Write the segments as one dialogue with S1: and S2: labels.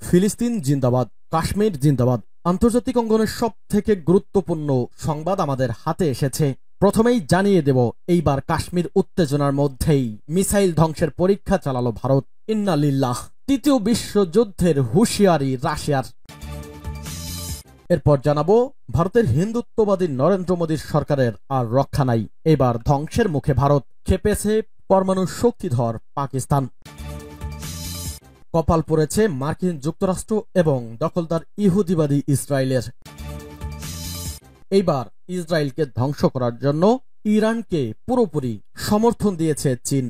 S1: ফিলিস্তিন জিন্দাবাদ, কাশ্মীর জিন্দাবাদ। আন্তর্জাতিক অঙ্গনের সব থেকে গুরুত্বপূর্ণ সংবাদ আমাদের হাতে এসেছে। প্রথমেই জানিয়ে দেব, এইবার কাশ্মীর উত্তেজনার মধ্যেই মিসাইল ধ্বংসের পরীক্ষা চালালো ভারত। ইন্না লিল্লাহ। তৃতীয় বিশ্বযুদ্ধের হুঁশিয়ারি রাশিয়ার। এরপর জানাবো, ভারতের হিন্দুত্ববাদী নরেন্দ্র মোদীর সরকারের আর রক্ষা নাই। এবার ধ্বংসের মুখে ভারত, খেপেছে পরমাণু শক্তিধর পাকিস্তান। কপাল পড়েছে মার্কিন যুক্তরাষ্ট্র এবং দখলদার ইহুদিবাদী ইসরায়েলের। এইবার ইসরায়েলকে ধ্বংস করার জন্য ইরানকে পুরোপুরি সমর্থন দিয়েছে চীন।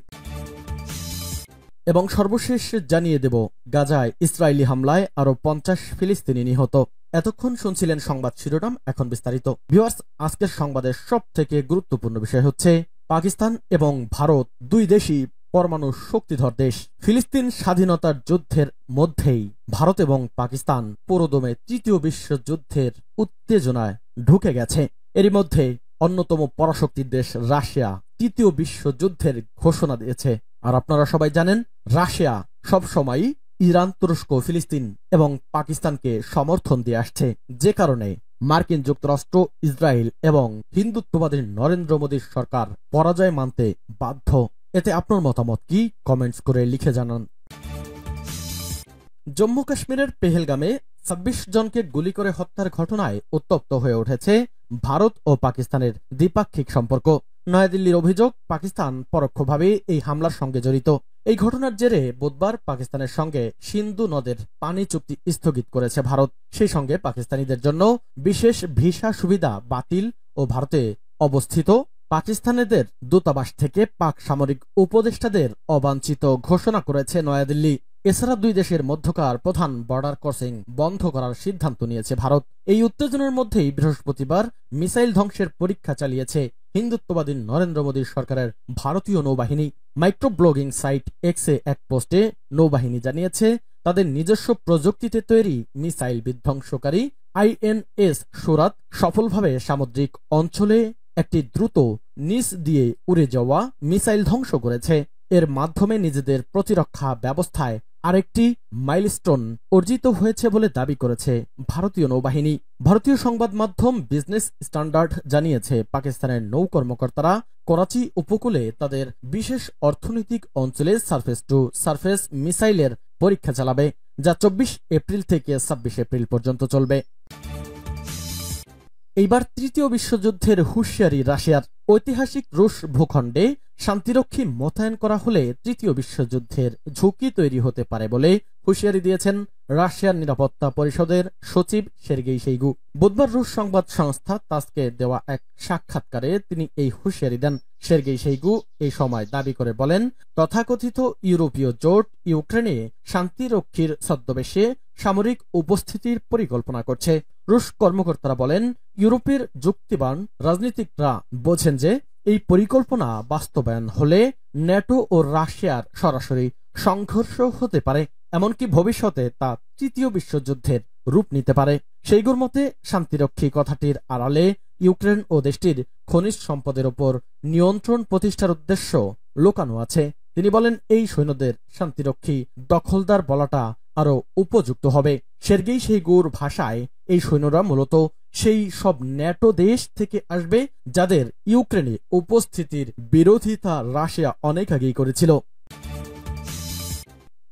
S1: এবং সর্বশেষ জানিয়ে দেব, গাজায় ইসরায়েলি হামলায় আরো 50 ফিলিস্তিনি নিহত। এতক্ষণ শুনছিলেন সংবাদ শিরোনাম, এখন বিস্তারিত। ভিউয়ার্স, আজকের সংবাদের সব থেকে গুরুত্বপূর্ণ বিষয় হচ্ছে পাকিস্তান এবং ভারত দুই দেশই পরমাণু শক্তিধর দেশ। ফিলিস্তিন স্বাধীনতার যুদ্ধের মধ্যেই ভারত এবং পাকিস্তান পুরোদমে তৃতীয় বিশ্বযুদ্ধের উত্তেজনায় ঢুকে গেছে। এরই মধ্যে অন্যতম পরাশক্তির দেশ রাশিয়া তৃতীয় বিশ্বযুদ্ধের ঘোষণা দিয়েছে। আর আপনারা সবাই জানেন, রাশিয়া সবসময় ইরান, তুরস্ক, ফিলিস্তিন এবং পাকিস্তানকে সমর্থন দিয়ে আসছে, যে কারণে মার্কিন যুক্তরাষ্ট্র, ইসরায়েল এবং হিন্দুত্ববাদী নরেন্দ্র মোদীর সরকার পরাজয় মানতে বাধ্য। এতে আপনার মতামত কি? কমেন্টস করে লিখে জানান। জম্মু কাশ্মীরের পেহেলগামে 26 জনকে গুলি করে হত্যার ঘটনায় উত্তপ্ত হয়ে উঠেছে ভারত ও পাকিস্তানের দ্বিপাক্ষিক সম্পর্ক। নয়াদিল্লির অভিযোগ, পাকিস্তান পরোক্ষভাবে এই হামলার সঙ্গে জড়িত। এই ঘটনার জেরে বুধবার পাকিস্তানের সঙ্গে সিন্ধু নদের পানি চুক্তি স্থগিত করেছে ভারত। সেই সঙ্গে পাকিস্তানিদের জন্য বিশেষ ভিসা সুবিধা বাতিল ও ভারতে অবস্থিত পাকিস্তানিদের দূতাবাস থেকে পাক সামরিক উপদেষ্টাদের অবাঞ্ছিত ঘোষণা করেছে নয়াদিল্লি। এছাড়া দুই দেশের মধ্যকার প্রধান বর্ডার ক্রসিং বন্ধ করার সিদ্ধান্ত নিয়েছে ভারত। এই উত্তেজনার মধ্যেই বৃহস্পতিবার মিসাইল ধ্বংসের পরীক্ষা চালিয়েছে হিন্দুত্ববাদী নরেন্দ্র মোদীর সরকারের ভারতীয় নৌবাহিনী। মাইক্রো ব্লগিং সাইট এক্সে এক পোস্টে নৌবাহিনী জানিয়েছে, তাদের নিজস্ব প্রযুক্তিতে তৈরি মিসাইল বিধ্বংসকারী INS সুরাত সফলভাবে সামুদ্রিক অঞ্চলে একটি দ্রুত নিচ দিয়ে উড়ে যাওয়া মিসাইল ধ্বংস করেছে। এর মাধ্যমে নিজেদের প্রতিরক্ষা ব্যবস্থায় আরেকটি মাইলস্টোন অর্জিত হয়েছে বলে দাবি করেছে ভারতীয় নৌবাহিনী। ভারতীয় সংবাদ মাধ্যম বিজনেস স্ট্যান্ডার্ড জানিয়েছে, পাকিস্তানের নৌ কর্মকর্তারা করাচি উপকূলে তাদের বিশেষ অর্থনৈতিক অঞ্চলে সারফেস টু সারফেস মিসাইলের পরীক্ষা চালাবে, যা 24 এপ্রিল থেকে 26 এপ্রিল পর্যন্ত চলবে। এইবার তৃতীয় বিশ্বযুদ্ধের হুঁশিয়ারি রাশিয়ার। ঐতিহাসিক রুশ ভূখণ্ডে শান্তিরক্ষী মোতায়েন করা হলে তৃতীয় বিশ্বযুদ্ধের ঝুঁকি তৈরি হতে পারে বলে হুঁশিয়ারি দিয়েছেন রাশিয়ার নিরাপত্তা পরিষদের সচিব সের্গেই শোইগু। বুধবার রুশ সংবাদ সংস্থা তাসকে দেওয়া এক সাক্ষাৎকারে তিনি এই হুঁশিয়ারি দেন। সের্গেই শোইগু এই সময় দাবি করে বলেন, তথাকথিত ইউরোপীয় জোট ইউক্রেনে শান্তিরক্ষীর ছদ্মবেশে সামরিক উপস্থিতির পরিকল্পনা করছে। রুশ কর্মকর্তারা বলেন, ইউরোপের যুক্তিবান রাজনীতিকরা বোঝেন যে এই পরিকল্পনা বাস্তবায়ন হলে ন্যাটো ও রাশিয়ার সরাসরি সংঘর্ষ হতে পারে, এমনকি ভবিষ্যতে তা তৃতীয় বিশ্বযুদ্ধের রূপ নিতে পারে। শোইগুর মতে, শান্তিরক্ষী কথাটির আড়ালে ইউক্রেন ও দেশটির খনিজ সম্পদের ওপর নিয়ন্ত্রণ প্রতিষ্ঠার উদ্দেশ্য লুকানো আছে। তিনি বলেন, এই সৈন্যদের শান্তিরক্ষী দখলদার বলাটা আরো উপযুক্ত হবে। সের্গেই শোইগুর ভাষায়, এই সৈন্যরা মূলত সেই সব ন্যাটো দেশ থেকে আসবে যাদের ইউক্রেনে উপস্থিতির বিরোধিতা রাশিয়া অনেক আগেই করেছিল।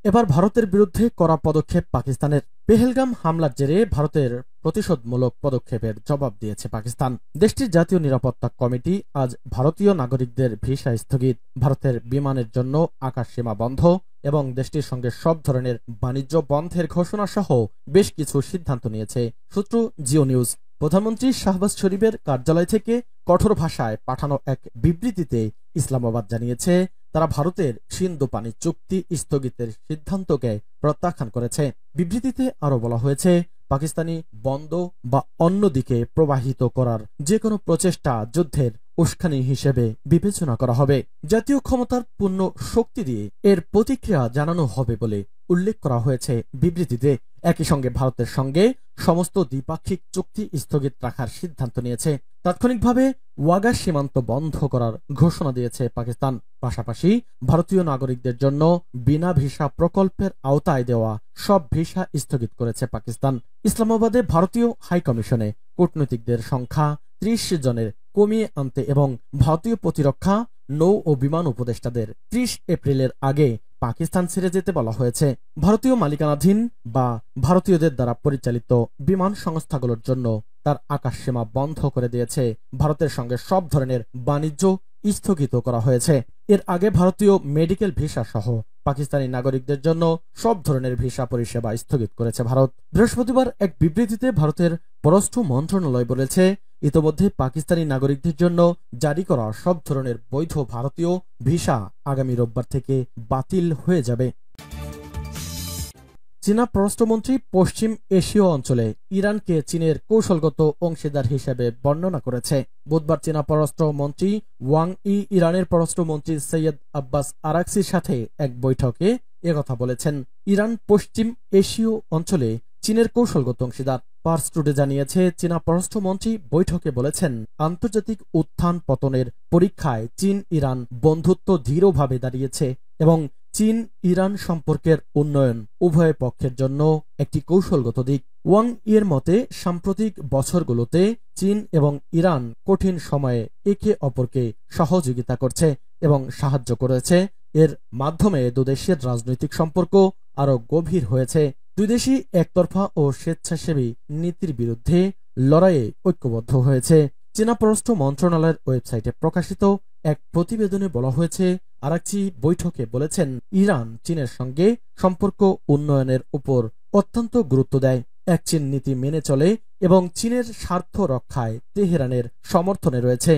S1: এবার ভারতের বিরুদ্ধে কড়া পদক্ষেপ পাকিস্তানের। পেহেলগাম হামলার জেরে ভারতের প্রতিশোধমূলক পদক্ষেপের জবাব দিয়েছে পাকিস্তান। দেশটির জাতীয় নিরাপত্তা কমিটি আজ ভারতীয় নাগরিকদের ভিসা স্থগিত, ভারতের বিমানের জন্য আকাশ সীমা বন্ধ এবং দেশটির সঙ্গে সব ধরনের বাণিজ্য বন্ধের ঘোষণা সহ বেশ কিছু সিদ্ধান্ত নিয়েছে। সূত্র জিও নিউজ। প্রধানমন্ত্রী শাহবাজ শরীফের কার্যালয় থেকে কঠোর ভাষায় পাঠানো এক বিবৃতিতে ইসলামাবাদ জানিয়েছে, তারা ভারতের সিন্ধু পানি চুক্তি স্থগিতের সিদ্ধান্তকে প্রত্যাখ্যান করেছে। বিবৃতিতে আরো বলা হয়েছে, পাকিস্তানি বন্ধ বা অন্যদিকে প্রবাহিত করার যে কোনো প্রচেষ্টা যুদ্ধের উস্কানি হিসেবে বিবেচনা করা হবে। জাতীয় ক্ষমতার পূর্ণ শক্তি দিয়ে এর প্রতিক্রিয়া জানানো হবে বলে উল্লেখ করা হয়েছে বিবৃতিতে। একই সঙ্গে ভারতের সঙ্গে সমস্ত দ্বিপাক্ষিক চুক্তি স্থগিত রাখার সিদ্ধান্ত নিয়েছে। তাৎক্ষণিকভাবে ওয়াগা সীমান্ত বন্ধ করার ঘোষণা দিয়েছে পাকিস্তান। পাশাপাশি ভারতীয় নাগরিকদের জন্য বিনা ভিসা প্রকল্পের আওতায় দেওয়া সব ভিসা স্থগিত করেছে পাকিস্তান। ইসলামাবাদে ভারতীয় হাইকমিশনে কূটনীতিকদের সংখ্যা ৩০ জনের কমিয়ে আনতে এবং ভারতীয় প্রতিরক্ষা, নৌ ও বিমান উপদেষ্টাদের ৩০ এপ্রিলের আগে পাকিস্তান ছেড়ে যেতে বলা হয়েছে। ভারতীয় মালিকানাধীন বা ভারতীয়দের দ্বারা পরিচালিত বিমান সংস্থাগুলোর জন্য তার আকাশসীমা বন্ধ করে দিয়েছে। ভারতের সঙ্গে সব ধরনের বাণিজ্য স্থগিত করা হয়েছে। এর আগে ভারতীয় মেডিকেল ভিসা সহ পাকিস্তানি নাগরিকদের জন্য সব ধরনের ভিসা পরিষেবা স্থগিত করেছে ভারত। বৃহস্পতিবার এক বিবৃতিতে ভারতের পররাষ্ট্র মন্ত্রণালয় বলেছে, ইতোমধ্যে পাকিস্তানি নাগরিকদের জন্য জারি করা সব ধরনের বৈধ ভারতীয় ভিসা আগামী রোববার থেকে বাতিল হয়ে যাবে। চীনা পররাষ্ট্রমন্ত্রী পশ্চিম এশীয় অঞ্চলে ইরানকে চীনের কৌশলগত অংশীদার হিসেবে বর্ণনা করেছে। বুধবার চীনা পররাষ্ট্রমন্ত্রী ওয়াং ই ইরানের পররাষ্ট্রমন্ত্রী সৈয়দ আব্বাস আরাকসির সাথে এক বৈঠকে একথা বলেছেন। ইরান পশ্চিম এশীয় অঞ্চলে চীনের কৌশলগত অংশীদার। পার্স টুডে জানিয়েছে, চীনা পররাষ্ট্রমন্ত্রী বৈঠকে বলেছেন, আন্তর্জাতিক উত্থান পতনের পরীক্ষায় চীন ইরান বন্ধুত্ব দৃঢ়ভাবে দাঁড়িয়েছে এবং চীন ইরান সম্পর্কের উন্নয়ন উভয় পক্ষের জন্য একটি কৌশলগত দিক। ওয়াং ইয়ের মতে, সাম্প্রতিক বছরগুলোতে চীন এবং ইরান কঠিন সময়ে একে অপরকে সহযোগিতা করছে এবং সাহায্য করেছে। এর মাধ্যমে দুদেশের রাজনৈতিক সম্পর্ক আরও গভীর হয়েছে। দুই দেশই একতরফা ও স্বেচ্ছাসেবী নীতির বিরুদ্ধে লড়াইয়ে ঐক্যবদ্ধ হয়েছে। চীনা পররাষ্ট্র মন্ত্রণালয়ের ওয়েবসাইটে প্রকাশিত এক প্রতিবেদনে বলা হয়েছে, আরাকচি বৈঠকে বলেছেন, ইরান চীনের সঙ্গে সম্পর্ক উন্নয়নের উপর অত্যন্ত গুরুত্ব দেয়, এক চীন নীতি মেনে চলে এবং চীনের স্বার্থ রক্ষায় তেহরানের সমর্থনে রয়েছে।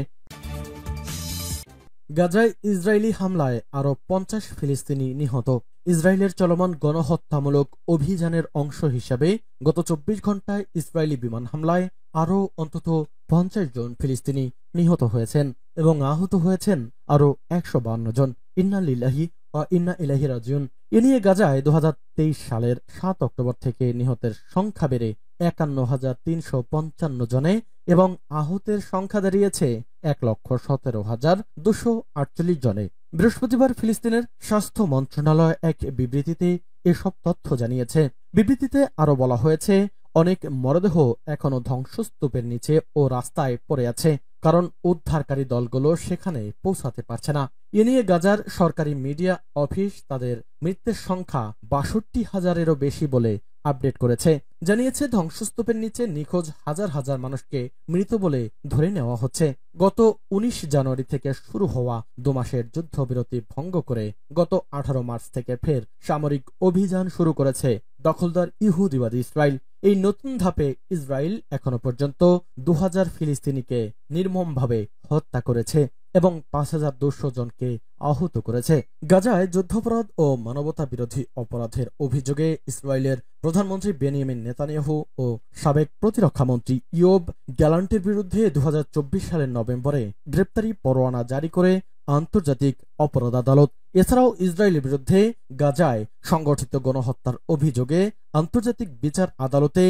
S1: গাজায় ইসরায়েলি হামলায় আরও ৫০ ফিলিস্তিনি নিহত। ইসরায়েলের চলমান গণহত্যামূলক অভিযানের অংশ হিসাবে গত ২৪ ঘণ্টায় ইসরায়েলি বিমান হামলায় আরও অন্তত ৫০ জন ফিলিস্তিনি নিহত হয়েছেন এবং আহত হয়েছেন আরও ১৫২ জন। ইন্না লিল্লাহি ওয়া ইন্না ইলাইহি রাজিউন। এ নিয়ে গাজায় ২০২৩ সালের ৭ অক্টোবর থেকে নিহতের সংখ্যা বেড়ে ৫১,৩৫৫ জনে এবং আহতের সংখ্যা দাঁড়িয়েছে ১,১৭,২৪৮ জনে। বৃহস্পতিবার ফিলিস্তিনের স্বাস্থ্য মন্ত্রণালয় এক বিবৃতিতে এসব তথ্য জানিয়েছে। বিবৃতিতে আরও বলা হয়েছে, অনেক মরদেহ এখনও ধ্বংসস্তূপের নিচে ও রাস্তায় পড়ে আছে, কারণ উদ্ধারকারী দলগুলো সেখানে পৌঁছাতে পারছে না। এ নিয়ে গাজার সরকারি মিডিয়া অফিস তাদের মৃতের সংখ্যা ৬২,০০০-এরও বেশি বলে আপডেট করেছে। জানিয়েছে, ধ্বংসস্তূপের নিচে নিখোঁজ হাজার হাজার মানুষকে মৃত বলে ধরে নেওয়া হচ্ছে। গত ১৯ জানুয়ারি থেকে শুরু হওয়া ২ মাসের যুদ্ধবিরতি ভঙ্গ করে গত ১৮ মার্চ থেকে ফের সামরিক অভিযান শুরু করেছে দখলদার ইহুদিবাদী ইসরায়েল। এই নতুন ধাপে ইসরায়েল এখনো পর্যন্ত ২,০০০ ফিলিস্তিনিকে নির্মমভাবে হত্যা করেছে এবং ৫,২০০ জনকে আহত করেছে। গাজায় যুদ্ধাপরাধ ও মানবতা বিরোধী অপরাধের অভিযোগে ইসরায়েলের প্রধানমন্ত্রী বেনিয়ামিন নেতানিয়াহু ও সাবেক প্রতিরক্ষামন্ত্রী ইয়োব গ্যালান্টের বিরুদ্ধে ২০২৪ সালের নভেম্বরে গ্রেপ্তারি পরোয়ানা জারি করে আন্তর্জাতিক অপরাধ আদালত। এছাড়াও ইসরায়েলের বিরুদ্ধে গাজায় সংগঠিত গণহত্যার অভিযোগে আন্তর্জাতিক বিচার আদালতে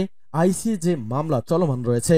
S1: ICJ মামলা চলমান রয়েছে।